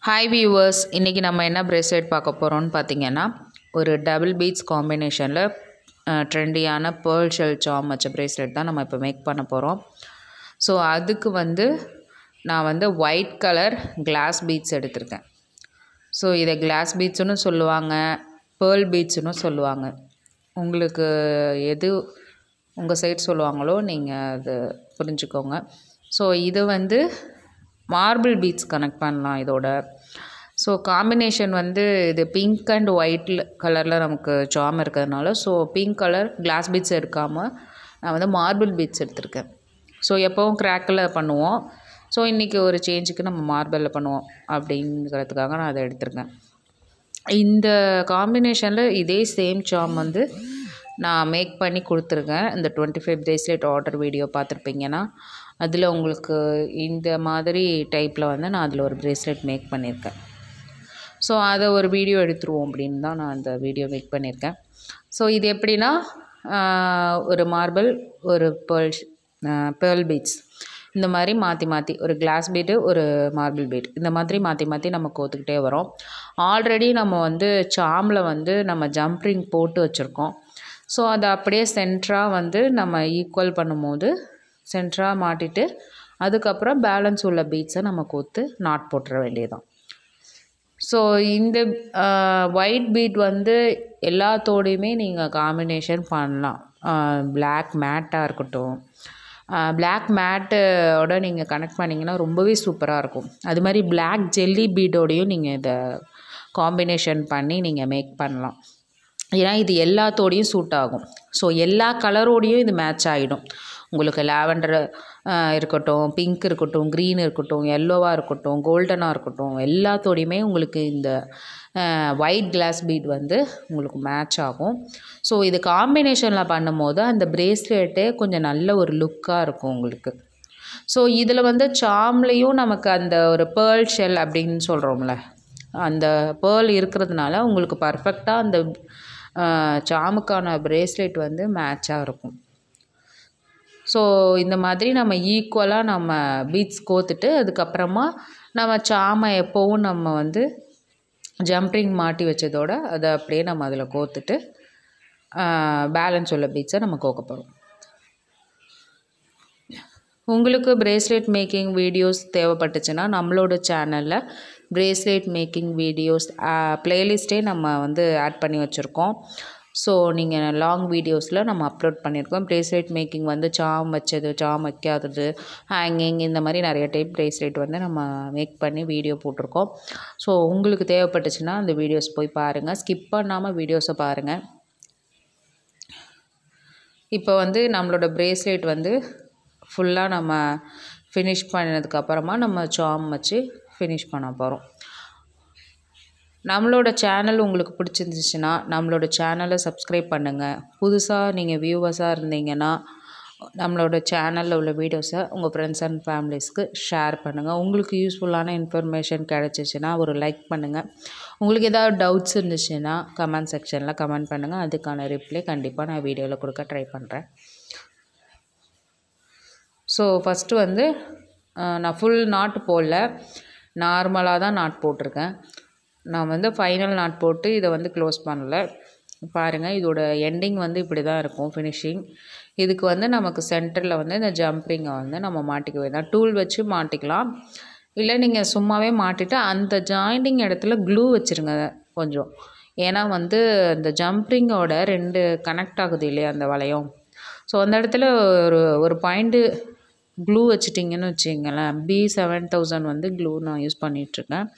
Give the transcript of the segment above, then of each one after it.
Hi viewers, இன்றைக்கி நம்ம என்ன ப்ரேஸ்லெட் பார்க்க போகிறோம்னு பார்த்தீங்கன்னா, ஒரு டபுள் பீட்ஸ் காம்பினேஷனில் ட்ரெண்டியான பேர்ல் ஷெல் சாம் வச்ச ப்ரேஸ்லெட் தான் நம்ம இப்போ மேக் பண்ண போகிறோம். ஸோ அதுக்கு நான் ஒயிட் கலர் கிளாஸ் பீட்ஸ் எடுத்திருக்கேன். ஸோ இதை கிளாஸ் பீட்ஸுன்னு சொல்லுவாங்க, பேர்ல் பீட்ஸுன்னு சொல்லுவாங்க. உங்களுக்கு எது உங்கள் சைட் சொல்லுவாங்களோ நீங்கள் அது புரிஞ்சுக்கோங்க. ஸோ இது மார்பிள் பீட்ஸ் கனெக்ட் பண்ணலாம் இதோட. ஸோ காம்பினேஷன் இது பிங்க் அண்ட் ஒயிட் கலரில் நமக்கு சாம் இருக்கிறதுனால, so pink colour glass beads எடுக்காமல் நான் மார்பிள் பீட்ஸ் எடுத்திருக்கேன். ஸோ எப்போவும் கிராக்கில் பண்ணுவோம். ஸோ இன்றைக்கி ஒரு சேஞ்சுக்கு நம்ம மார்பிளில் பண்ணுவோம் அப்படிங்கிறதுக்காக நான் அதை எடுத்திருக்கேன். இந்த காம்பினேஷனில் இதே சேம் சாம் நான் மேக் பண்ணி கொடுத்துருக்கேன். இந்த 25 ப்ரேஸ்லெட் ஆர்டர் வீடியோ பார்த்துருப்பீங்கன்னா அதில் உங்களுக்கு இந்த மாதிரி டைப்பில் நான் அதில் ஒரு ப்ரேஸ்லெட் மேக் பண்ணியிருக்கேன். ஸோ அதை ஒரு வீடியோ எடுத்துருவோம் அப்படின்னு தான் நான் அந்த வீடியோ மேக் பண்ணியிருக்கேன். ஸோ இது எப்படின்னா, ஒரு மார்பிள், ஒரு பேர்ல் பீட்ஸ் இந்த மாதிரி மாற்றி மாற்றி, ஒரு கிளாஸ் பீடு, ஒரு மார்பிள் பீட், இந்த மாதிரி மாற்றி மாற்றி நம்ம கோத்துக்கிட்டே வரோம். ஆல்ரெடி நம்ம சாமில் நம்ம ஜம்ப்ரிங் போட்டு வச்சுருக்கோம். ஸோ அதை அப்படியே சென்டராக நம்ம ஈக்குவல் பண்ணும்போது சென்டராக மாட்டிட்டு அதுக்கப்புறம் பேலன்ஸ் உள்ள பீட்ஸை நம்ம கோத்து நாட் போட்டுற வேண்டியதுதான். ஸோ இந்த ஒயிட் பீட் எல்லாத்தோடையுமே நீங்கள் காம்பினேஷன் பண்ணலாம். பிளாக் மேட்டாக இருக்கட்டும், பிளாக் மேட்டோட நீங்கள் கனெக்ட் பண்ணிங்கன்னா ரொம்பவே சூப்பராக இருக்கும். அது மாதிரி பிளாக் ஜெல்லி பீடோடையும் நீங்கள் இதை காம்பினேஷன் பண்ணி நீங்கள் மேக் பண்ணலாம். ஏன்னா இது எல்லாத்தோடையும் சூட் ஆகும். ஸோ எல்லா கலரோடையும் இது மேட்ச் ஆகிடும். உங்களுக்கு லாவெண்டர் இருக்கட்டும், பிங்க் இருக்கட்டும், க்ரீன் இருக்கட்டும், எல்லோவாக இருக்கட்டும், கோல்டனாக இருக்கட்டும், எல்லாத்தோடையுமே உங்களுக்கு இந்த ஒயிட் கிளாஸ் பீட் உங்களுக்கு மேட்ச் ஆகும். ஸோ இது காம்பினேஷனில் பண்ணும்போது அந்த ப்ரேஸ்லெட்டே கொஞ்சம் நல்ல ஒரு லுக்காக இருக்கும் உங்களுக்கு. ஸோ இதில் சாம்லேயும் நமக்கு அந்த ஒரு பேர்ல் ஷெல் அப்படின்னு சொல்கிறோம்ல, அந்த பேர்ல் இருக்கிறதுனால உங்களுக்கு பர்ஃபெக்டாக அந்த சாமுக்கான ப்ரேஸ்லெட் மேட்சாக இருக்கும். ஸோ இந்த மாதிரி நம்ம ஈக்குவலாக நம்ம பீட்ஸ் கோத்துட்டு அதுக்கப்புறமா நம்ம சாமை எப்போவும் நம்ம ஜம்ப்ரிங் மாட்டி வச்சதோட அதை அப்படியே நம்ம அதில் கோத்துட்டு பேலன்ஸ் உள்ள பீட்ஸை நம்ம கோக்க போகிறோம். உங்களுக்கு ப்ரேஸ்லெட் மேக்கிங் வீடியோஸ் தேவைப்பட்டுச்சுன்னா நம்மளோட சேனலில் ப்ரேஸ்லெட் மேக்கிங் வீடியோஸ் ப்ளேலிஸ்ட்டே நம்ம ஆட் பண்ணி வச்சுருக்கோம். ஸோ நீங்கள் லாங் வீடியோஸில் நம்ம அப்லோட் பண்ணியிருக்கோம். ப்ரேஸ்லெட் மேக்கிங் சாம் வச்சது, சாம் வைக்காதது, ஹேங்கிங், இந்த மாதிரி நிறைய டைப் ப்ரேஸ்லெட் நம்ம மேக் பண்ணி வீடியோ போட்டிருக்கோம். ஸோ உங்களுக்கு தேவைப்பட்டுச்சுன்னா அந்த வீடியோஸ் போய் பாருங்கள், ஸ்கிப் பண்ணாமல் வீடியோஸை பாருங்கள். இப்போ நம்மளோட ப்ரேஸ்லெட் ஃபுல்லாக நம்ம ஃபினிஷ் பண்ணதுக்கப்புறமா நம்ம சாம் வச்சு ஃபினிஷ் பண்ண போகிறோம். நம்மளோட சேனல் உங்களுக்கு பிடிச்சிருந்துச்சுன்னா நம்மளோட சேனலை சப்ஸ்கிரைப் பண்ணுங்கள். புதுசாக நீங்கள் வியூவர்ஸாக இருந்தீங்கன்னா நம்மளோட சேனலில் உள்ள வீடியோஸை உங்கள் ஃப்ரெண்ட்ஸ் அண்ட் ஃபேமிலிஸ்க்கு ஷேர் பண்ணுங்கள். உங்களுக்கு யூஸ்ஃபுல்லான இன்ஃபர்மேஷன் கிடச்சிச்சின்னா ஒரு லைக் பண்ணுங்கள். உங்களுக்கு ஏதாவது டவுட்ஸ் இருந்துச்சுன்னா கமெண்ட் செக்ஷனில் கமெண்ட் பண்ணுங்கள். அதுக்கான ரிப்ளை கண்டிப்பாக நான் வீடியோவில் கொடுக்க ட்ரை பண்ணுறேன். ஸோ ஃபஸ்ட்டு நான் ஃபுல் நாட் போடல, நார்மலாக தான் நாட் போட்டிருக்கேன். நான் ஃபைனல் நாட் போட்டு இதை க்ளோஸ் பண்ணல. பாருங்கள், இதோட எண்டிங் இப்படி தான் இருக்கும் ஃபினிஷிங். இதுக்கு நமக்கு சென்டரில் இந்த ஜம்ப்ரிங்கை நம்ம மாட்டிக்க வேண்டாம். டூல் வச்சு மாட்டிக்கலாம், இல்லை நீங்கள் சும்மாவே மாட்டிட்டு அந்த ஜாயிண்டிங் இடத்துல க்ளூ வச்சுருங்க கொஞ்சம். ஏன்னா அந்த ஜம்ப்ரிங்கோட 2 கனெக்ட் ஆகுது இல்லையா அந்த வளையம். ஸோ அந்த இடத்துல ஒரு பாயிண்ட்டு க்ளூ வச்சிட்டிங்கன்னு வச்சிங்களேன். B7000 க்ளூ நான் யூஸ் பண்ணிகிட்ருக்கேன்.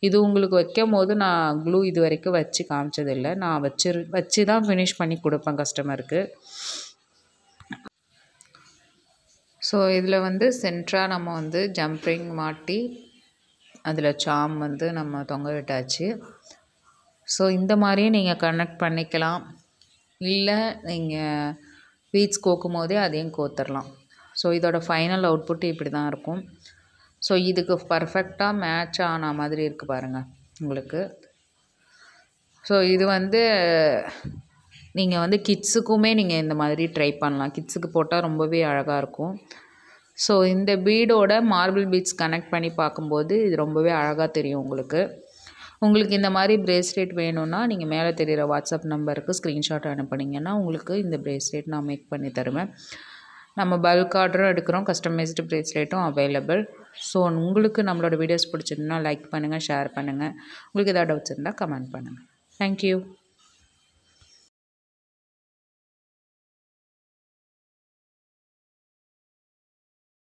இது உங்களுக்கு வைக்கும் போது நான் க்ளூ இது வரைக்கும் வச்சு காமிச்சதில்லை. நான் வச்சு தான் ஃபினிஷ் பண்ணி கொடுப்பேன் கஸ்டமருக்கு. ஸோ இதில் சென்டராக நம்ம ஜம்ப்ரிங் மாட்டி அதில் சாம் நம்ம தொங்க விட்டாச்சு. ஸோ இந்த மாதிரியே நீங்கள் கனெக்ட் பண்ணிக்கலாம், இல்லை நீங்கள் பீட்ஸ் கோக்கும் போதே அதையும் கோத்துடலாம். ஸோ இதோட ஃபைனல் அவுட்புட் இப்படி தான் இருக்கும். ஸோ இதுக்கு பர்ஃபெக்டாக மேட்ச் ஆன மாதிரி இருக்குது பாருங்கள் உங்களுக்கு. ஸோ இது நீங்கள் கிட்ஸுக்குமே நீங்கள் இந்த மாதிரி ட்ரை பண்ணலாம். கிட்ஸுக்கு போட்டால் ரொம்பவே அழகாக இருக்கும். ஸோ இந்த பீடோட மார்பிள் பீட்ஸ் கனெக்ட் பண்ணி பார்க்கும்போது இது ரொம்பவே அழகாக தெரியும் உங்களுக்கு. உங்களுக்கு இந்த மாதிரி பிரேஸ்லெட் வேணும்னா நீங்கள் மேலே தெரிகிற வாட்ஸ்அப் நம்பருக்கு ஸ்க்ரீன்ஷாட் அனுப்புனீங்கன்னா உங்களுக்கு இந்த பிரேஸ்லெட் நான் மேக் பண்ணி தருவேன். நம்ம பல்க் ஆர்டரும் எடுக்கிறோம், கஸ்டமைஸ்டு பிரேஸ்லெட்டும் அவைலபிள். ஸோ உங்களுக்கு நம்மளோட வீடியோஸ் பிடிச்சிருந்தா லைக் பண்ணுங்கள், ஷேர் பண்ணுங்கள். உங்களுக்கு ஏதாவது டவுட்ஸ் இருந்தால் கமெண்ட் பண்ணுங்கள். தேங்க்யூ.